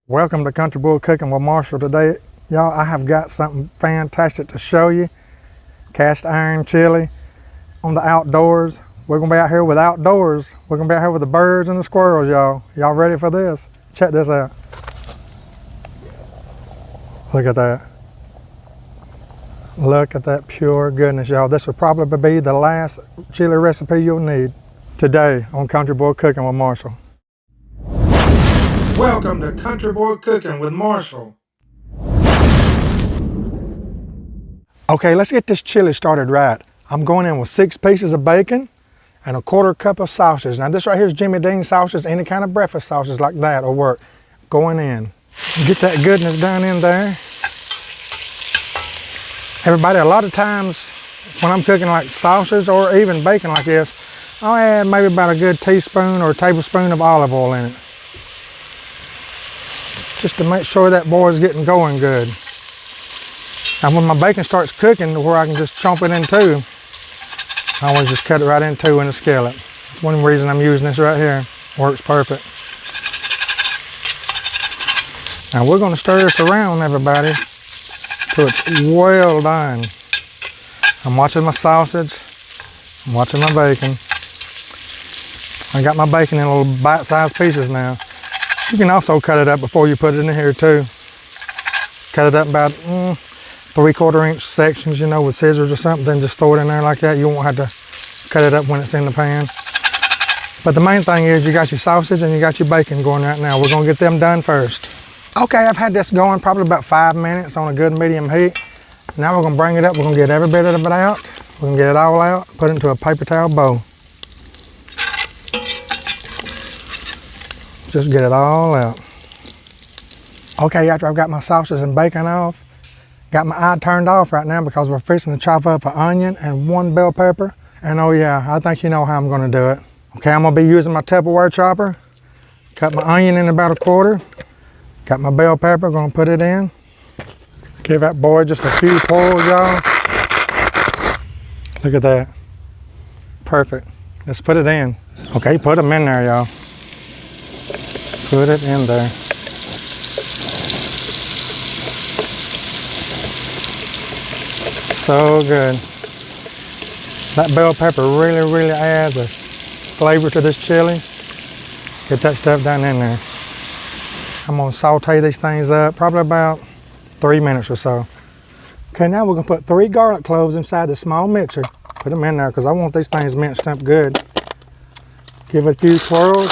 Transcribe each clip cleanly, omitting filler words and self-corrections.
Welcome to Country Boy Cooking with Marshall. Today, y'all, I have got something fantastic to show you. Cast iron chili on the outdoors. We're gonna be out here with outdoors. We're gonna be out here with the birds and the squirrels, y'all. Y'all ready for this? Check this out. Look at that. Look at that pure goodness, y'all. This will probably be the last chili recipe you'll need today on Country Boy Cooking with Marshall. Welcome to Country Boy Cooking with Marshall. Okay, let's get this chili started right. I'm going in with 6 pieces of bacon and a 1/4 cup of sausage. Now this right here is Jimmy Dean sausage. Any kind of breakfast sausage like that will work. Going in. Get that goodness down in there. Everybody, a lot of times when I'm cooking like sausage or even bacon like this, I'll add maybe about a good teaspoon or a tablespoon of olive oil in it, just to make sure that boy's getting going good. And when my bacon starts cooking to where I can just chomp it in two, I always just cut it right in two in the skillet. That's one reason I'm using this right here. Works perfect. Now we're going to stir this around, everybody, till it's well done. I'm watching my sausage. I'm watching my bacon. I got my bacon in little bite-sized pieces now. You can also cut it up before you put it in here too. Cut it up about 3/4 inch sections, you know, with scissors or something. Then just throw it in there like that. You won't have to cut it up when it's in the pan. But the main thing is you got your sausage and you got your bacon going right now. We're gonna get them done first. Okay, I've had this going probably about 5 minutes on a good medium heat. Now we're gonna bring it up. We're gonna get every bit of it out. We're gonna get it all out, put it into a paper towel bowl. Just get it all out. Okay, after I've got my sausage and bacon off, got my eye turned off right now because we're fixing to chop up an onion and 1 bell pepper. And oh yeah, I think you know how I'm gonna do it. Okay, I'm gonna be using my Tupperware chopper. Cut my onion in about 1/4. Got my bell pepper, gonna put it in. Give that boy just a few pulls, y'all. Look at that. Perfect. Let's put it in. Okay, put them in there, y'all. Put it in there. So good. That bell pepper really adds a flavor to this chili. Get that stuff down in there. I'm gonna saute these things up probably about 3 minutes or so. Okay, now we're gonna put 3 garlic cloves inside the small mixer. Put them in there because I want these things minced up good. Give it a few twirls.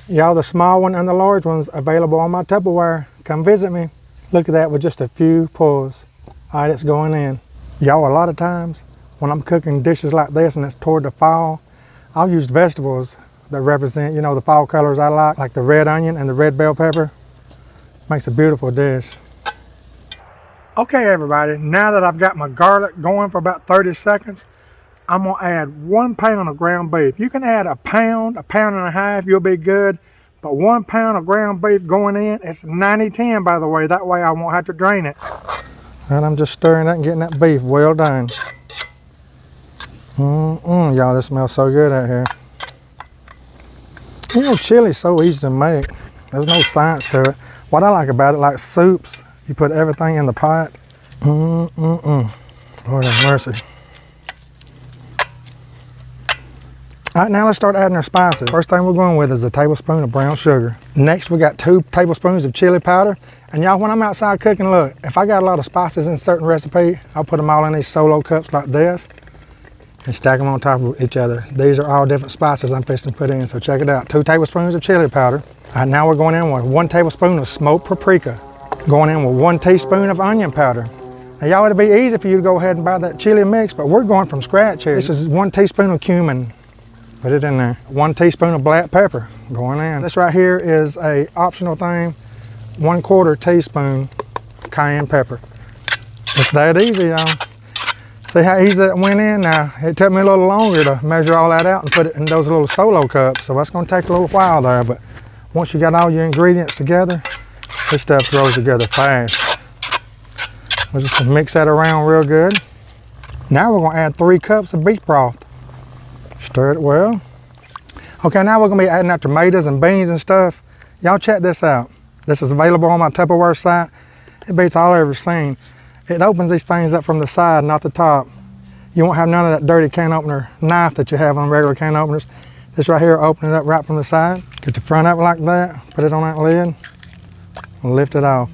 Y'all, the small one and the large one's available on my Tupperware. Come visit me. Look at that with just a few pulls. All right, it's going in. Y'all, a lot of times when I'm cooking dishes like this and it's toward the fall, I'll use vegetables that represent, you know, the fall colors I like the red onion and the red bell pepper. Makes a beautiful dish. Okay, everybody, now that I've got my garlic going for about 30 seconds, I'm gonna add 1 pound of ground beef. You can add a pound and a half, you'll be good. But 1 pound of ground beef going in, it's 90-10 by the way. That way I won't have to drain it. And I'm just stirring that and getting that beef well done. Y'all, this smells so good out here. You know, chili's so easy to make. There's no science to it. What I like about it, like soups, you put everything in the pot. Lord have mercy. All right, now let's start adding our spices. First thing we're going with is a tablespoon of brown sugar. Next, we got 2 tablespoons of chili powder. And y'all, when I'm outside cooking, look, if I got a lot of spices in a certain recipe, I'll put them all in these solo cups like this and stack them on top of each other. These are all different spices I'm fixing to put in, so check it out. 2 tablespoons of chili powder. All right, now we're going in with 1 tablespoon of smoked paprika. Going in with 1 teaspoon of onion powder. Now y'all, it'll be easy for you to go ahead and buy that chili mix, but we're going from scratch here. This is 1 teaspoon of cumin. Put it in there. 1 teaspoon of black pepper going in. This right here is a optional thing. 1/4 teaspoon cayenne pepper. It's that easy, y'all. See how easy that went in? Now, it took me a little longer to measure all that out and put it in those little solo cups, so that's gonna take a little while there, but once you got all your ingredients together, this stuff goes together fast. We're just gonna mix that around real good. Now we're gonna add 3 cups of beef broth. Stir it well. Okay, now we're gonna be adding our tomatoes and beans and stuff. Y'all check this out. This is available on my Tupperware site. It beats all I've ever seen. It opens these things up from the side, not the top. You won't have none of that dirty can opener knife that you have on regular can openers. This right here, open it up right from the side. Get the front up like that, put it on that lid, and lift it off.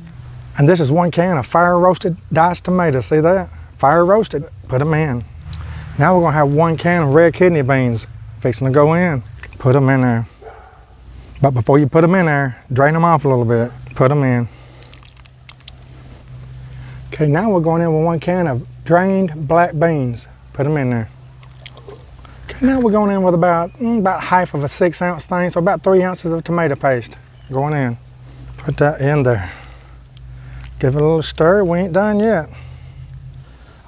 And this is 1 can of fire roasted diced tomatoes. See that? Fire roasted, put them in. Now we're gonna have 1 can of red kidney beans fixing to go in. Put them in there. But before you put them in there, drain them off a little bit. Put them in. Okay, now we're going in with 1 can of drained black beans. Put them in there. Okay, now we're going in with about half of a 6-ounce thing, so about 3 ounces of tomato paste. Going in. Put that in there. Give it a little stir. We ain't done yet.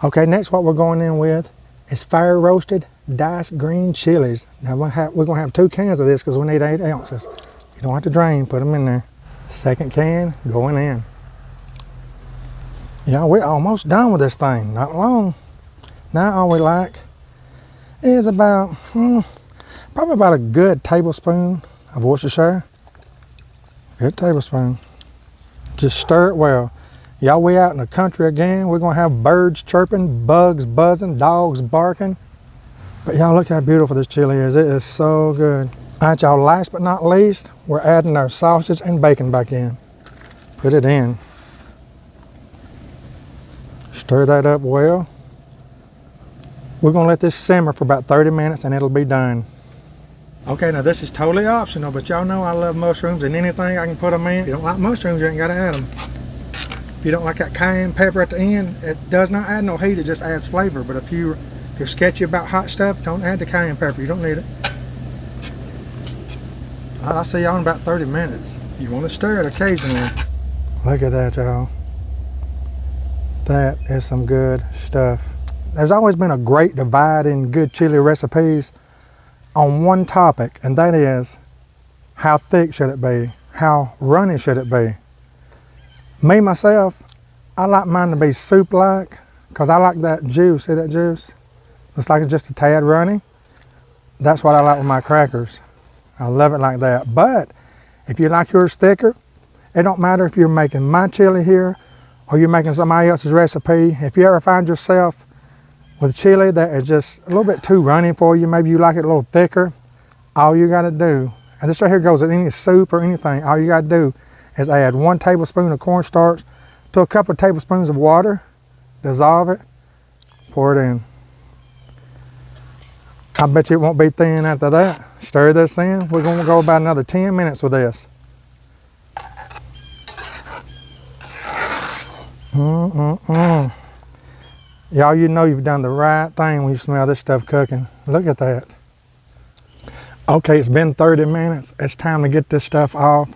Okay, next what we're going in with is fire roasted diced green chilies. Now we're going to have 2 cans of this because we need 8 ounces. You don't have to drain, put them in there. 2nd can going in. Yeah, we're almost done with this thing, not long. Now all we like is about, probably about a good tablespoon of Worcestershire. Good tablespoon. Just stir it well. Y'all, we out in the country again. We're gonna have birds chirping, bugs buzzing, dogs barking. But y'all, look how beautiful this chili is. It is so good. All right, y'all, last but not least, we're adding our sausage and bacon back in. Put it in. Stir that up well. We're gonna let this simmer for about 30 minutes and it'll be done. Okay, now this is totally optional, but y'all know I love mushrooms and anything I can put them in. If you don't like mushrooms, you ain't gotta add them. If you don't like that cayenne pepper at the end, it does not add no heat, it just adds flavor. But if you're sketchy about hot stuff, don't add the cayenne pepper, you don't need it. I'll see y'all in about 30 minutes. You want to stir it occasionally. Look at that, y'all. That is some good stuff. There's always been a great divide in good chili recipes on one topic, and that is how thick should it be? How runny should it be? Me, myself, I like mine to be soup-like because I like that juice. See that juice? Looks like it's just a tad runny. That's what I like with my crackers. I love it like that. But if you like yours thicker, it don't matter if you're making my chili here or you're making somebody else's recipe. If you ever find yourself with chili that is just a little bit too runny for you, maybe you like it a little thicker, all you gotta do, and this right here goes with any soup or anything, all you gotta do is add 1 tablespoon of cornstarch to a couple of tablespoons of water, dissolve it, pour it in. I bet you it won't be thin after that. Stir this in. We're gonna go about another 10 minutes with this. Y'all, you know you've done the right thing when you smell this stuff cooking. Look at that. Okay, it's been 30 minutes. It's time to get this stuff off.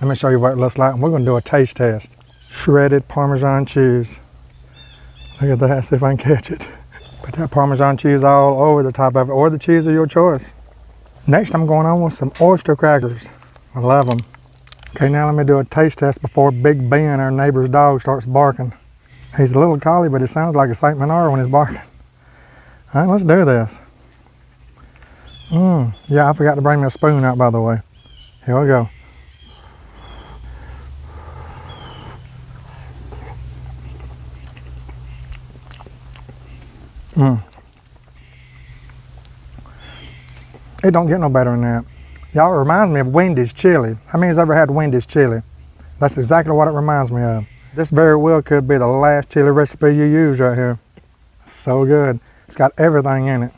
Let me show you what it looks like. We're gonna do a taste test. Shredded Parmesan cheese. Look at that, see if I can catch it. Put that Parmesan cheese all over the top of it, or the cheese of your choice. Next, I'm going on with some oyster crackers. I love them. Okay, now let me do a taste test before Big Ben, our neighbor's dog, starts barking. He's a little collie, but it sounds like a St. Bernard when he's barking. All right, let's do this. Yeah, I forgot to bring my spoon out, by the way. Here we go. It don't get no better than that. Y'all, it reminds me of Wendy's chili. How many's ever had Wendy's chili? That's exactly what it reminds me of. This very well could be the last chili recipe you use right here. So good. It's got everything in it.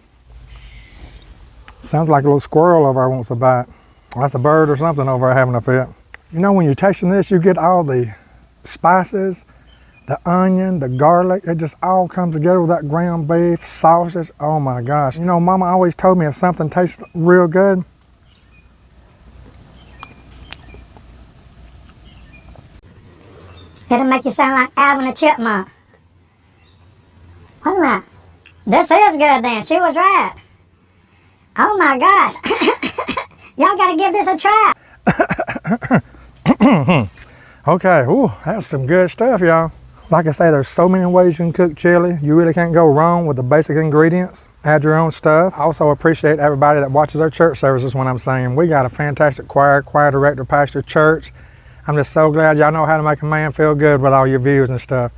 Sounds like a little squirrel over there wants a bite. That's a bird or something over there having a fit. You know, when you're tasting this, you get all the spices, the onion, the garlic. It just all comes together with that ground beef, sausage. Oh my gosh. You know, Mama always told me if something tastes real good, it'll make you sound like Alvin the Chipmunk. Wait a minute. This is good then. She was right. Oh my gosh. Y'all gotta give this a try. Okay, ooh, that's some good stuff, y'all. Like I say, there's so many ways you can cook chili. You really can't go wrong with the basic ingredients. Add your own stuff. I also appreciate everybody that watches our church services when I'm singing. We got a fantastic choir director, pastor, church. I'm just so glad y'all know how to make a man feel good with all your views and stuff.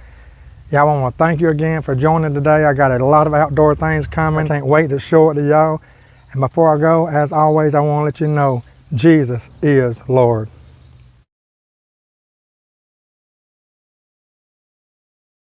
Y'all, I want to thank you again for joining today. I got a lot of outdoor things coming. I can't wait to show it to y'all. And before I go, as always, I want to let you know, Jesus is Lord.